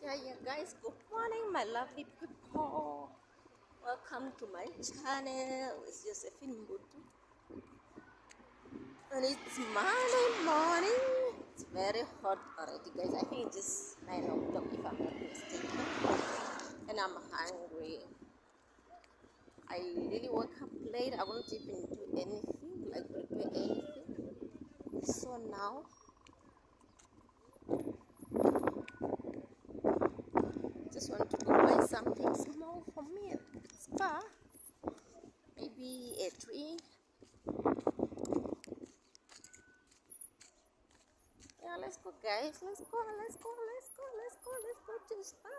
Yeah, yeah, guys, good morning, my lovely people. Welcome to my channel. It's Josephine Mbutu, and it's Monday morning. It's very hot already, guys. I think it's just 9 o'clock if I'm not mistaken, and I'm hungry. I really woke up late. I won't even do anything, like prepare anything. So now, just want to go buy something small for me. It's far, maybe a tree. Yeah, let's go, guys. Let's go to the spa.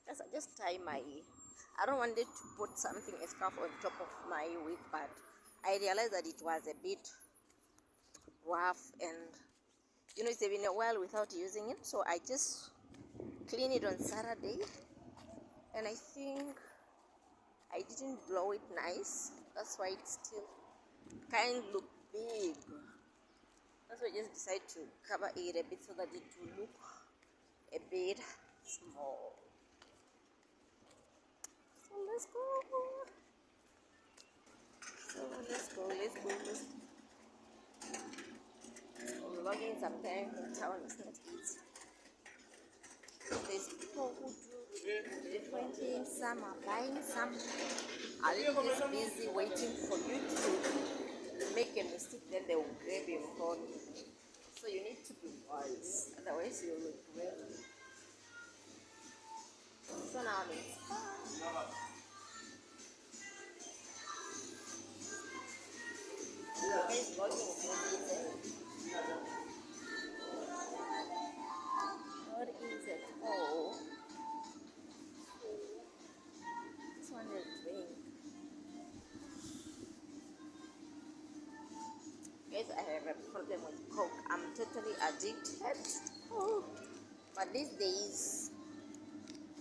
Yes, I just tie my. I don't wanted to put something, a scarf on top of my wig, but I realized that it was a bit rough, and it's been a while without using it, so I just cleaned it on Saturday, and I think I didn't blow it nice. That's why it still kind of look big. That's why I just decided to cover it a bit so that it will look a bit small. So let's go. So logging sometimes in town is not easy. There's people who do different things. Some are buying, some are little just busy waiting for you to make a mistake, then they will grab your phone. So you need to be wise, otherwise you'll regret it. So now I'm in spa. Guys, vlogging is not easy. Not easy at all. Just want a drink. Guys, I have a problem with Coke. I'm totally addicted. Oh. But these days,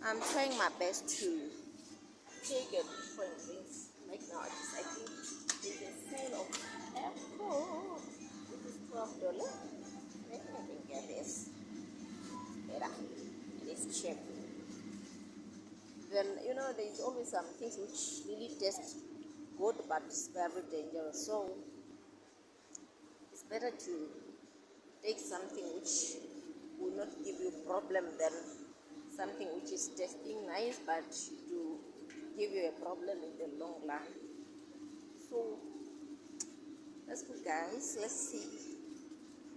I'm trying my best to take a different drinks. Like now, I think there's a sale of apple. This is $12. Maybe I can get this. Better. It is cheap. Then, there's always some things which really taste good but it's very dangerous. So, it's better to take something which will not give you problem than something which is tasting nice but to give you a problem in the long run. So let's go, guys. Let's see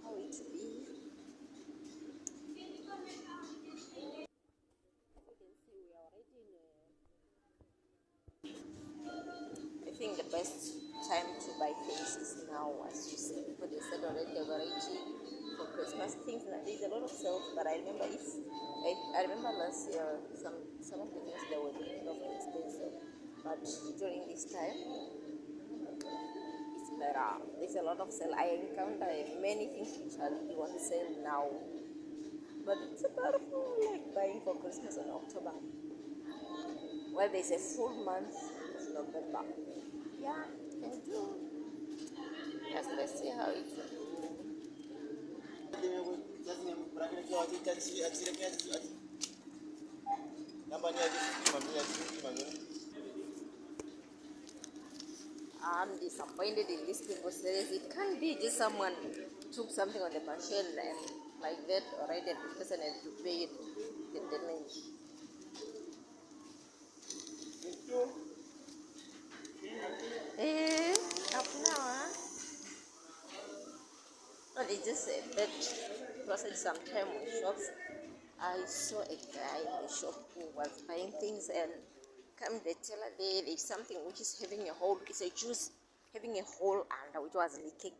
how it will be. You can see we are already I think the best time to buy things is now, as you see. People they said already they're already for Christmas things. There's a lot of sales, but I remember I remember last year some of the things they were kind of expensive, but during this time it's better. There's a lot of sale. I encounter many things which are really on sale now, but it's about like buying for Christmas in October. Well, there's a full month of November. Yeah, can do. Yes, let's see how it will. I'm disappointed in these people series. It can't be just someone took something on the machine and like that already the person has to pay it, the damage. Eh, up now, huh? But it's just a bit process sometime with shops. I saw a guy in the shop who was buying things and come the teller there's something which is having a hole. It's a juice having a hole under which was leaking.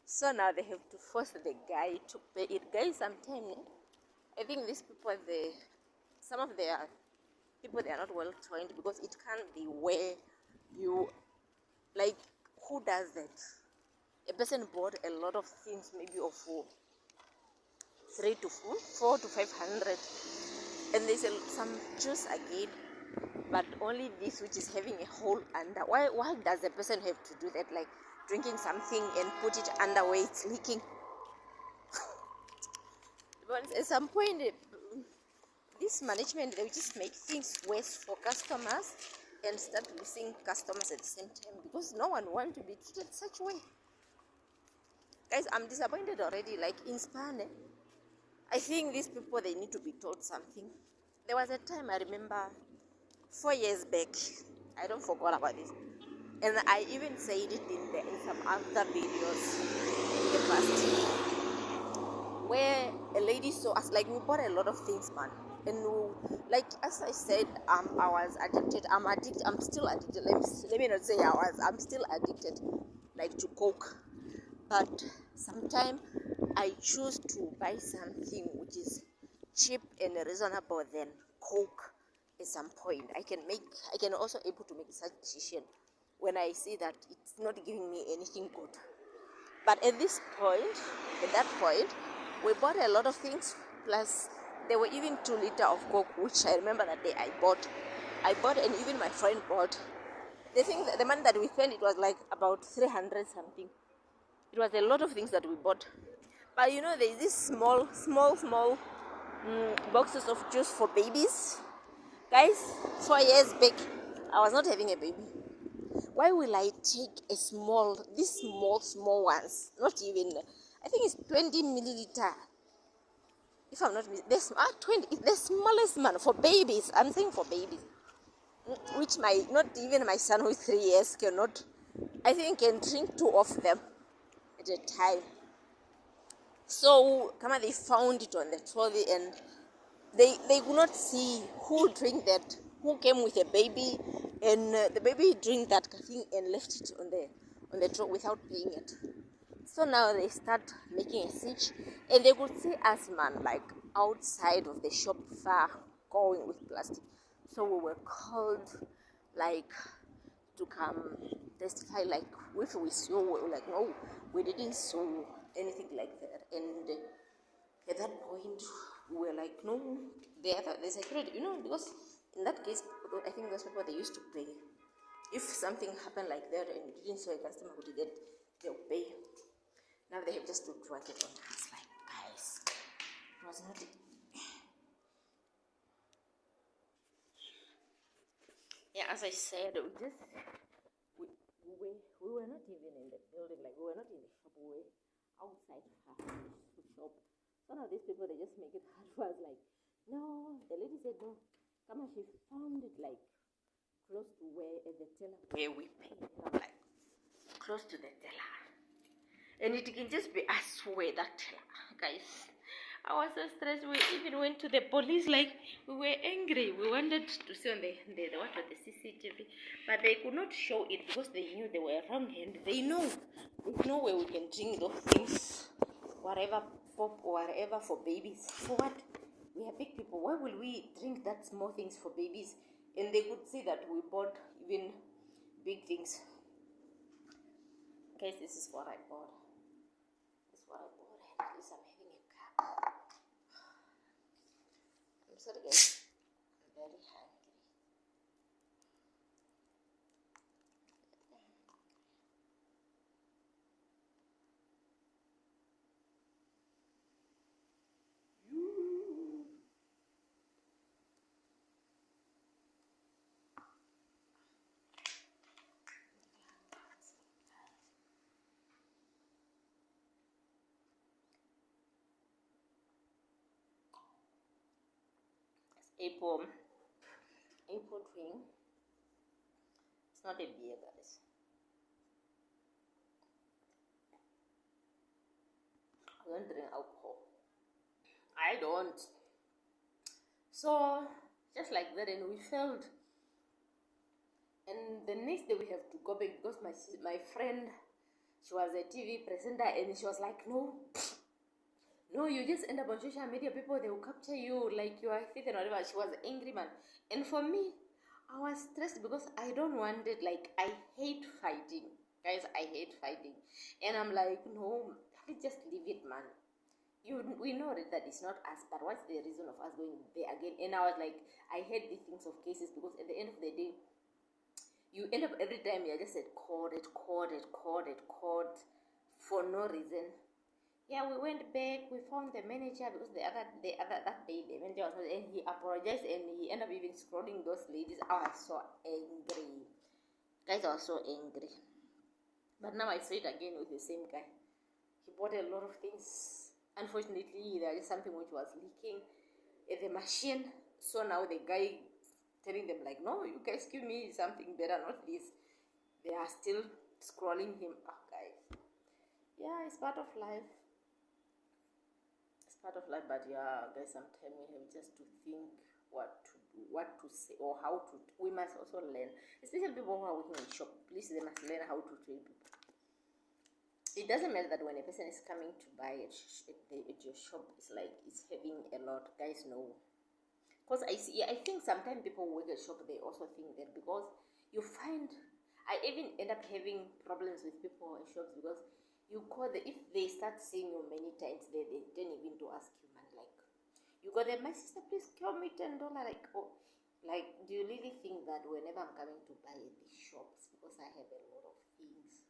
So now they have to force the guy to pay it. Guys, sometimes I think these people, some of their people, they are not well trained because it can't be where you like. Who does that? A person bought a lot of things, maybe of 4 to 500, and there's some juice again, but only this which is having a hole under. Why does the person have to do that? Like drinking something and put it under where it's leaking. Once at some point, this management, they will just make things worse for customers and start losing customers at the same time, because no one wants to be treated such way. Guys, I'm disappointed already. Like in Spain, I think these people, they need to be taught something. There was a time, I remember 4 years back, I don't forget about this, and I even said it in some other videos in the past, where a lady saw us. Like, we bought a lot of things, man, and like, as I said, I was addicted. I'm still addicted. Let me not say I'm still addicted, like, to Coke. But sometimes I choose to buy something which is cheap and reasonable than Coke. At some point, I can also able to make such decision when I see that it's not giving me anything good. But at that point, we bought a lot of things. Plus, there were even 2 liters of Coke, which I remember that day I bought, and even my friend bought. The money that we spent, it was like about 300 something. It was a lot of things that we bought. But there is this small boxes of juice for babies. Guys, 4 years back, I was not having a baby. Why will I take these small ones? Not even, I think it's 20 milliliter. If I'm not mistaken, 20, the smallest man for babies. I'm saying for babies, which not even my son who is 3 years cannot. I think can drink 2 of them at a time. So, come on, they found it on the trolley, and they could not see who drink that, who came with a baby, and the baby drink that thing and left it on the trolley without paying it. So now they start making a siege, and they could see us, man, like outside of the shop, far, going with plastic. So we were called, like, to come testify. Like, if we saw, we were like, no, we didn't saw anything like that. And at that point, we were like, no, the security, because in that case, I think those people, they used to pay. If something happened like that and you didn't saw a customer who did that, they'll pay. Now they have just to drag it on us. Like, guys, it was not. Yeah, as I said, we were not even in the building. Like, we were not in the shop. We were outside the shop. So now these people, they just make it hard for us. Like, no, the lady said no. Come on, she found it like close to where the teller where we pay. Like, close to the teller. And it can just be, I swear, that teller, guys. I was so stressed. We even went to the police. Like, we were angry. We wanted to see on the CCTV, but they could not show it because they knew they were wrong, and they know there's no way we can drink those things, whatever pop or whatever, for babies. For what? We are big people. Why will we drink that small things for babies? And they could see that we bought even big things. Guys, this is what I bought. This is what I bought. At least I'm having a cup. I'm sorry, guys. I'm very hungry. Apple drink. It's not a beer, guys. I don't drink alcohol. I don't. So, just like that, and we failed. And the next day we have to go back because my friend, she was a TV presenter, and she was like, no, you just end up on social media, people, they will capture you like you are a thief and whatever. She was angry, man. And for me, I was stressed because I don't want it. Like, I hate fighting. Guys, I hate fighting. And I'm like, no, let's just leave it, man. We know that it's not us, but what's the reason of us going there again? And I was like, I hate these things of cases because at the end of the day, you end up every time you're just at court for no reason. Yeah, we went back. We found the manager because the other that day the manager was not, and he apologized and he ended up even scrolling those ladies. I was so angry, guys. I was so angry. But now I saw it again with the same guy. He bought a lot of things. Unfortunately, there is something which was leaking at the machine. So now the guy telling them like, no, you guys give me something better, not this. They are still scrolling him. Oh, guys. Yeah, it's part of life. It's part of life, but yeah, guys, sometimes we have just to think what to do, what to say, or how to. We must also learn, especially people who are working in shop. Please, they must learn how to treat people. It doesn't matter that when a person is coming to buy at your shop, it's like it's having a lot. Guys, know, because I think sometimes people who work at shop, they also think that because you find, I even end up having problems with people at shops because you call the, if they start seeing you many times, they don't even to ask you money. Like, you go there, my sister, please give me $10. Like, oh, like, do you really think that whenever I'm coming to buy at these shops, because I have a lot of things?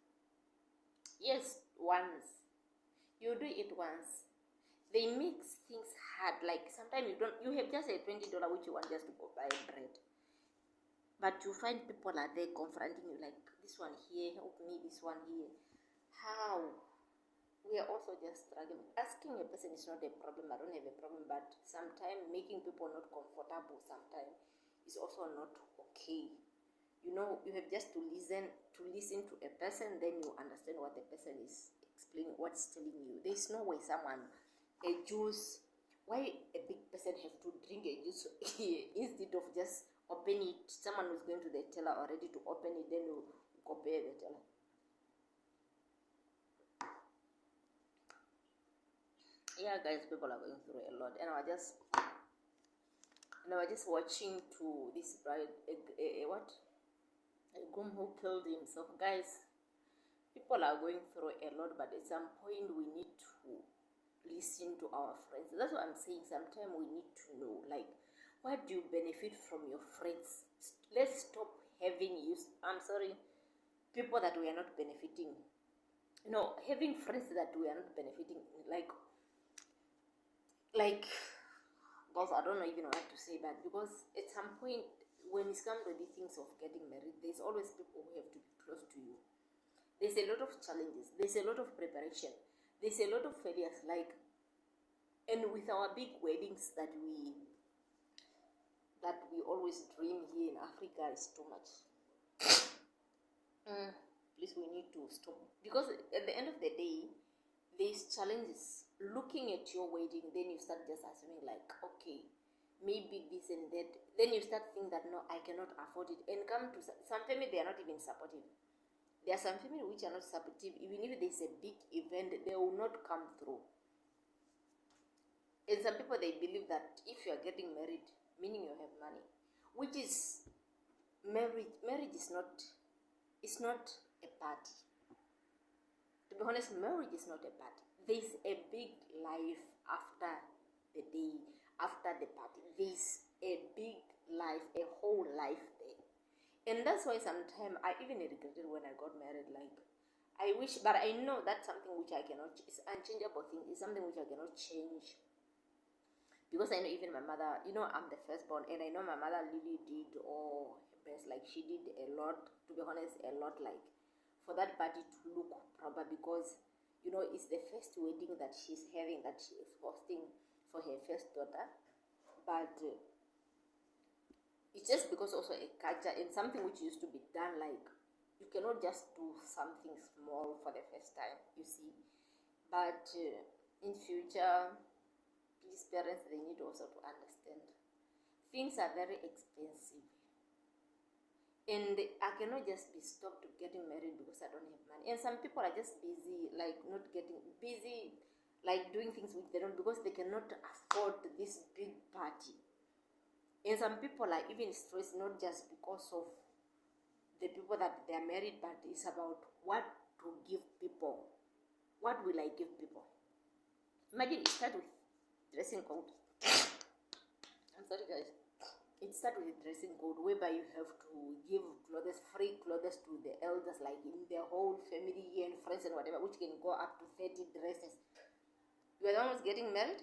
Yes, once. You do it once. They mix things hard. Like sometimes you have just a $20 which you want just to go buy bread. But you find people are there confronting you like, this one here, help me, this one here. How? We are also just struggling. Asking a person is not a problem. I don't have a problem, but sometimes making people not comfortable sometimes is also not okay. You know, you have just to listen to a person, then you understand what the person is explaining, what's telling you. There's no way someone, a juice, why a big person have to drink a juice instead of just open it. Someone who's going to the teller already to open it, then you compare the teller. Yeah, guys, people are going through a lot, and I was just watching to this bride, what, a groom who killed himself. Guys, people are going through a lot, but at some point we need to listen to our friends. That's what I'm saying. Sometimes we need to know, like, what do you benefit from your friends? Let's stop having I'm sorry, people that we are not benefiting. You know, having friends that we are not benefiting, like because I don't know even what to say, but because at some point when it's come to the things of getting married, there's always people who have to be close to you. There's a lot of challenges, there's a lot of preparation, there's a lot of failures, like, and with our big weddings that we always dream here in Africa is too much. Please, we need to stop, because at the end of the day, there's challenges. Looking at your wedding, then you start just assuming like, okay, maybe this and that. Then you start thinking that no, I cannot afford it. And come to some family, they are not even supportive. There are some family which are not supportive. Even if there's a big event, they will not come through. And some people, they believe that if you are getting married, meaning you have money, which is marriage. Marriage is not. It's not a party. To be honest, marriage is not a party. There's a big life after the day, after the party. There's a big life, a whole life there. And that's why sometimes I even regretted when I got married. Like, I wish, but I know that's something which I cannot, it's unchangeable thing. It's something which I cannot change. Because I know even my mother, you know, I'm the firstborn, and I know my mother really did all her best. Like, she did a lot, to be honest, a lot, like, for that party to look proper, because, you know, it's the first wedding that she's having, that she is hosting for her first daughter. But it's just because also a culture and something which used to be done, like, you cannot just do something small for the first time, you see. But in future, please, parents, they need also to understand things are very expensive, and I cannot just be stopped getting married because I don't have money. And some people are just busy, like not getting busy, like doing things which they don't, because they cannot afford this big party. And some people are even stressed, not just because of the people that they are married, but it's about what to give people. What will I give people? Imagine it starts with dressing code. I'm sorry, guys. It starts with dressing code, whereby you have to give clothes, free clothes to the elders, like in their whole family and friends and whatever, which can go up to 30 dresses. You are the one who's getting married.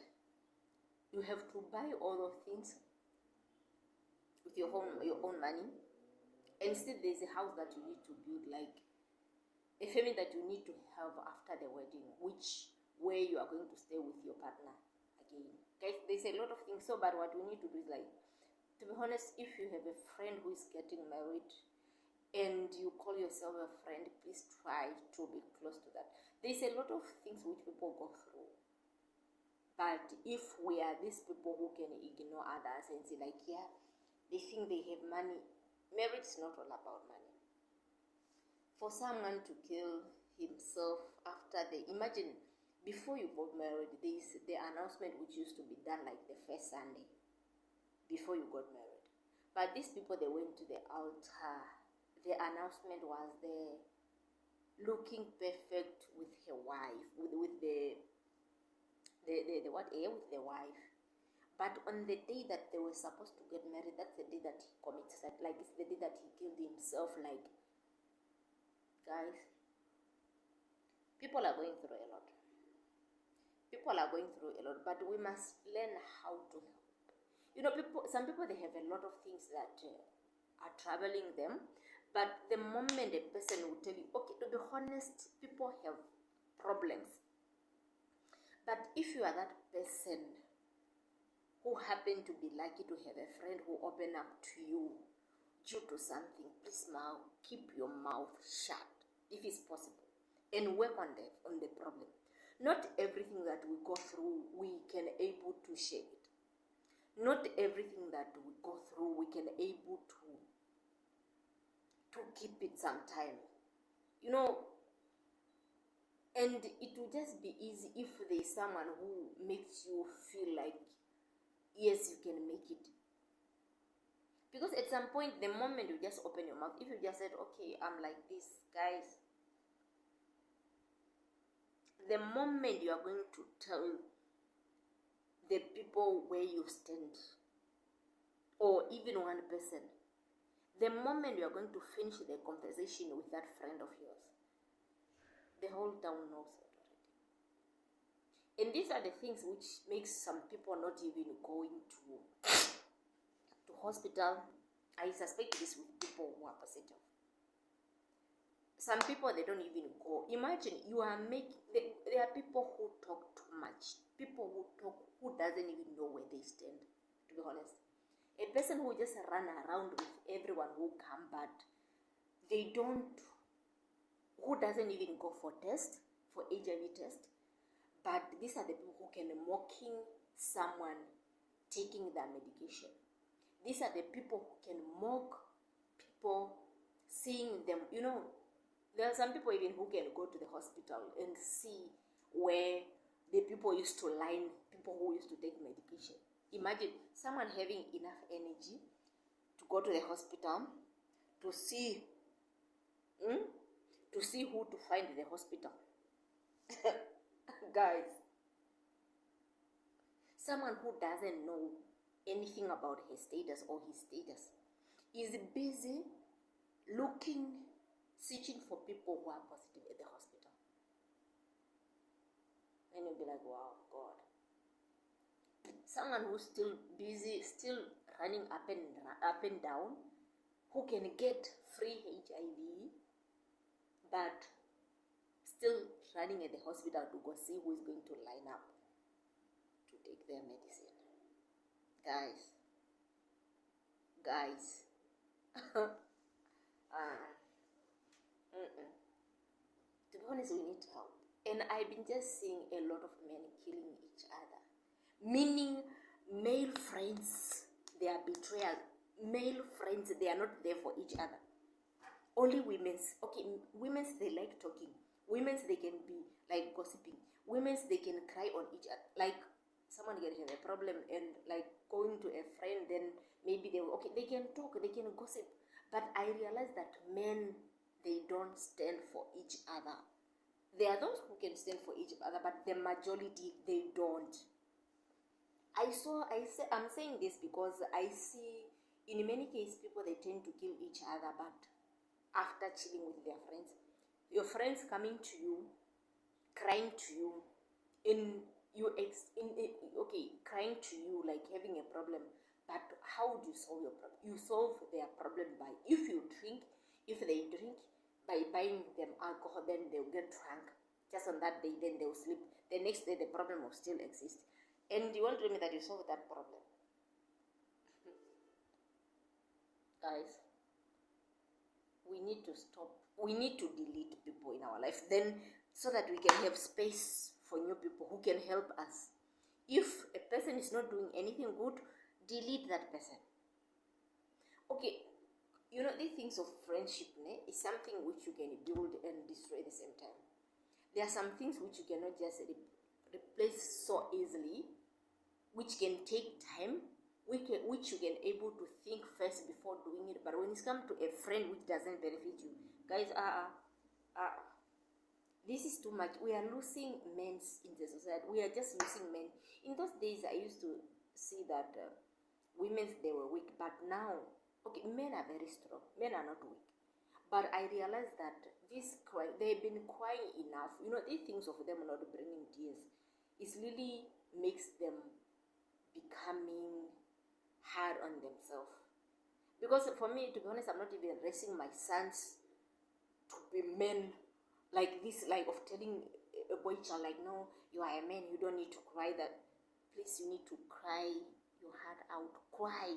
You have to buy all those things with your own money. And still there's a house that you need to build, like a family that you need to have after the wedding, which where you are going to stay with your partner again. Guys, there's a lot of things. So, but what we need to do is, like, to be honest, if you have a friend who is getting married and you call yourself a friend, please try to be close to that. There's a lot of things which people go through. But if we are these people who can ignore others and say, like, yeah, they think they have money, marriage is not all about money. For someone to kill himself after imagine, before you got married, there is the announcement which used to be done like the first Sunday before you got married. But these people, they went to the altar. The announcement was there, looking perfect with her wife, with the what air with the wife. But on the day that they were supposed to get married, that's the day that he commits that, like, it's the day that he killed himself. Like, guys, people are going through a lot. People are going through a lot, but we must learn how to help. You know, some people, they have a lot of things that are troubling them, but the moment a person will tell you, okay, to be honest, people have problems. But if you are that person who happen to be lucky to have a friend who open up to you due to something, please now keep your mouth shut if it's possible and work on the problem. Not everything that we go through we can able to share it. Not everything that we go through we can able to keep it sometime. You know, and it will just be easy if there's someone who makes you feel like, yes, you can make it. Because at some point, the moment you just open your mouth, if you just said, okay, I'm like this, guys, the moment you are going to tell the people where you stand, or even one person, the moment you are going to finish the conversation with that friend of yours, the whole town knows it already. And these are the things which makes some people not even going to hospital. I suspect this with people who are positive. Some people, they don't even go. Imagine you are there are people who talk too much. People who doesn't even know where they stand, to be honest. A person who just run around with everyone who come, but they don't, who doesn't even go for HIV test. But these are the people who can mocking someone taking their medication. These are the people who can mock people seeing them. You know, there are some people even who can go to the hospital and see where the people used to line, people who used to take medication. Imagine someone having enough energy to go to the hospital to see who to find in the hospital. Guys, someone who doesn't know anything about his status or his status is busy searching for people who are positive at the hospital. And you'll be like, wow, God. Someone who's still busy, still running up and down, who can get free HIV, but still running at the hospital to go see who is going to line up to take their medicine. Guys, to be honest, we need help. And I've been just seeing a lot of men killing each other, meaning male friends, they are betrayal. Male friends, they are not there for each other. Only women's. Okay, women's, they like talking. Women's, they can be like gossiping. Women's, they can cry on each other. Like someone can have a problem and like going to a friend, then maybe they can talk, they can gossip. But I realize that men, they don't stand for each other. There are those who can stand for each other, but the majority, they don't. I'm saying this because I see in many cases people, they tend to kill each other, but after chilling with their friends, your friends coming to you, crying to you, and okay, crying to you, like having a problem, but how do you solve your problem? You solve their problem by, if they drink, by buying them alcohol, then they'll get drunk. Just on that day, then they'll sleep. The next day, the problem will still exist. And you want to tell me that you solved that problem? Guys, we need to stop. We need to delete people in our life, then, so that we can have space for new people who can help us. If a person is not doing anything good, delete that person. Okay, these things of friendship is something which you can build and destroy at the same time. There are some things which you cannot just replace so easily, which can take time, which you can able to think first before doing it. But when it's come to a friend which doesn't benefit you, guys, this is too much. We are losing men in the society. We are just losing men. In those days, I used to see that women, they were weak, but now, okay, men are very strong. Men are not weak. But I realized that they've been crying enough. These things of them not bringing tears, it really makes them becoming hard on themselves. Because for me, to be honest, I'm not even raising my sons to be men like this, like of telling a boy child, like, no, you are a man, you don't need to cry. That, please, you need to cry your heart out. Cry.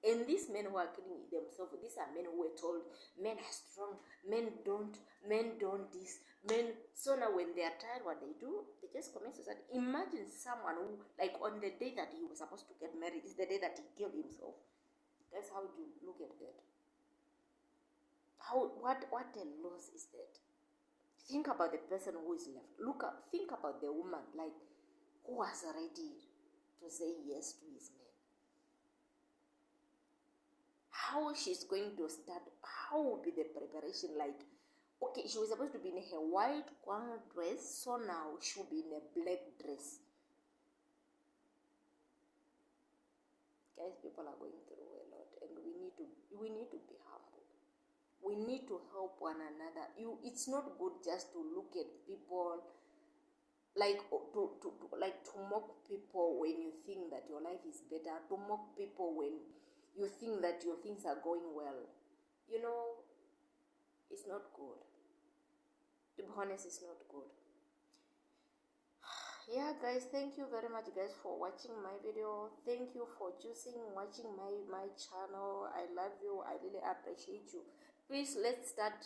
And these men who are killing themselves, these are men who were told men are strong, men don't this, men. So now when they are tired, what they do, they just commit suicide. Imagine someone who, like, on the day that he was supposed to get married, is the day that he killed himself. Guys, how do you look at that? What a loss is that? Think about the person who is left. Think about the woman, like, who was ready to say yes to his man. How she's going to start? How will be the preparation? Like, okay, she was supposed to be in her white gown dress, so now she'll be in a black dress. Guys, people are going through a lot, and we need to be humble. We need to help one another. It's not good just to look at people, like, to mock people when you think that your life is better, to mock people when you think that your things are going well. It's not good. To be honest, it's not good. Yeah, guys, thank you very much, guys, for watching my video. Thank you for watching my channel. I love you. I really appreciate you. Please, let's start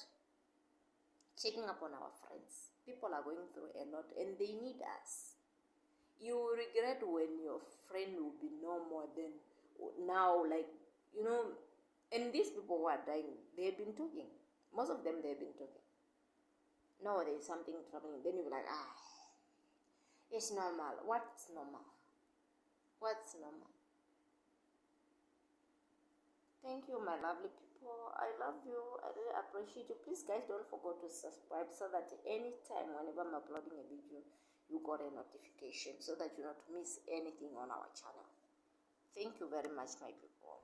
checking up on our friends. People are going through a lot, and they need us. You will regret when your friend will be no more than now, like, and these people who are dying, they've been talking. Most of them, they've been talking. No, there's something troubling. Then you'll be like, it's normal. What's normal? What's normal? Thank you, my lovely people. I love you. I really appreciate you. Please, guys, don't forget to subscribe, so that anytime, whenever I'm uploading a video, you got a notification, so that you not miss anything on our channel. Thank you very much, my people.